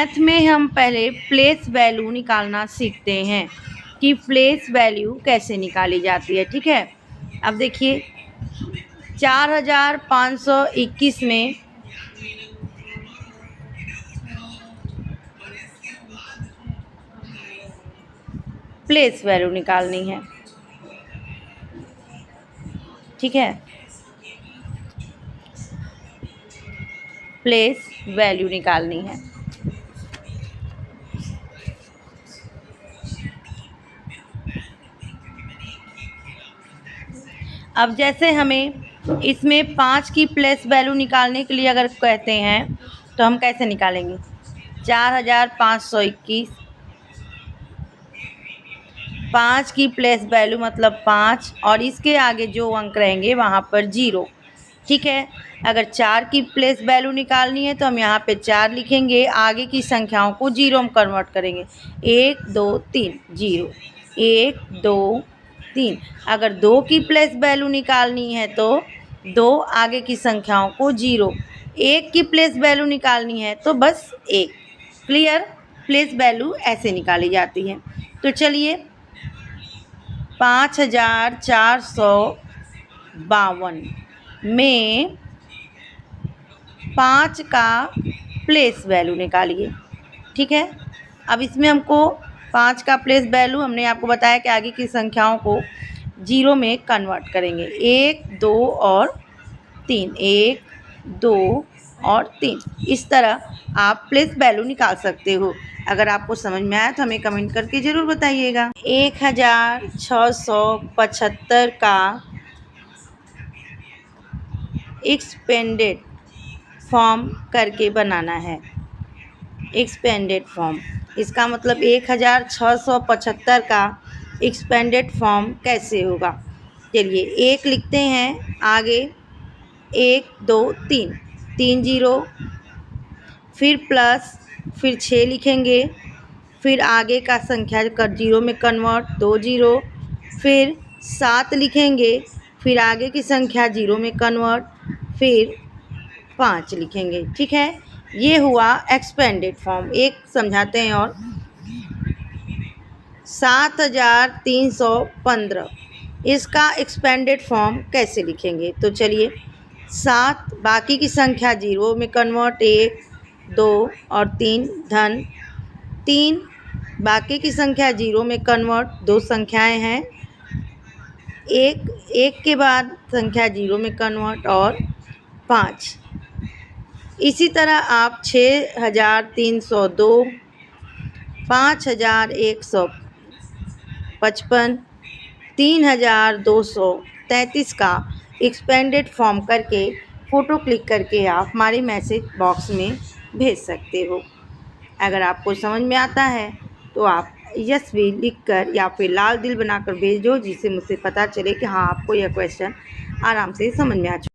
Math में हम पहले प्लेस वैल्यू निकालना सीखते हैं कि प्लेस वैल्यू कैसे निकाली जाती है। ठीक है, अब देखिए 4521 में प्लेस वैल्यू निकालनी है। ठीक है, प्लेस वैल्यू निकालनी है। अब जैसे हमें इसमें 5 की प्लेस वैल्यू निकालने के लिए अगर कहते हैं तो हम कैसे निकालेंगे? 4521, 5 की प्लेस वैल्यू मतलब 5 और इसके आगे जो अंक रहेंगे वहाँ पर 0। ठीक है, अगर 4 की प्लेस वैल्यू निकालनी है तो हम यहाँ पे 4 लिखेंगे, आगे की संख्याओं को 0 में कन्वर्ट करेंगे। 1 2 3 0, 1 2 3। अगर 2 की प्लेस वैल्यू निकालनी है तो 2 आगे की संख्याओं को 0, 1 की प्लेस वैल्यू निकालनी है तो बस 1। क्लियर? प्लेस वैल्यू ऐसे निकाली जाती है। तो चलिए 5452 में 5 का प्लेस वैल्यू निकालिए। ठीक है, अब इसमें हमको 5 का प्लेस वैल्यू हमने आपको बताया कि आगे की संख्याओं को 0 में कन्वर्ट करेंगे। 1 2 और 3, 1 2 और 3। इस तरह आप प्लेस वैल्यू निकाल सकते हो। अगर आपको समझ में आया तो हमें कमेंट करके ज़रूर बताइएगा। 1675 का एक्सपेंडेड फॉर्म करके बनाना है। एक्सपेंडेड फॉर्म, इसका मतलब 1675 का एक्सपेंडेड फॉर्म कैसे होगा? चलिए 1 लिखते हैं, आगे 1 2 3, 3 0, फिर प्लस, फिर 6 लिखेंगे, फिर आगे का संख्या कर 0 में कन्वर्ट, 2 0, फिर 7 लिखेंगे, फिर आगे की संख्या 0 में कन्वर्ट, फिर 5 लिखेंगे। ठीक है, ये हुआ एक्सपेंडेड फॉर्म। एक समझाते हैं और 7315, इसका एक्सपेंडेड फॉर्म कैसे लिखेंगे? तो चलिए 7 बाकी की संख्या 0 में कन्वर्ट, 1 2 और 3 धन 3 बाकी की संख्या 0 में कन्वर्ट, 2 संख्याएं हैं, एक के बाद संख्या 0 में कन्वर्ट और 5। इसी तरह आप 6302, 5155, 3233 का एक्सपेंडेड फॉर्म करके फ़ोटो क्लिक करके आप हमारे मैसेज बॉक्स में भेज सकते हो। अगर आपको समझ में आता है तो आप यस भी लिखकर या फिर लाल दिल बनाकर भेज दो, जिससे मुझसे पता चले कि हाँ आपको यह क्वेश्चन आराम से समझ में आ चुका है।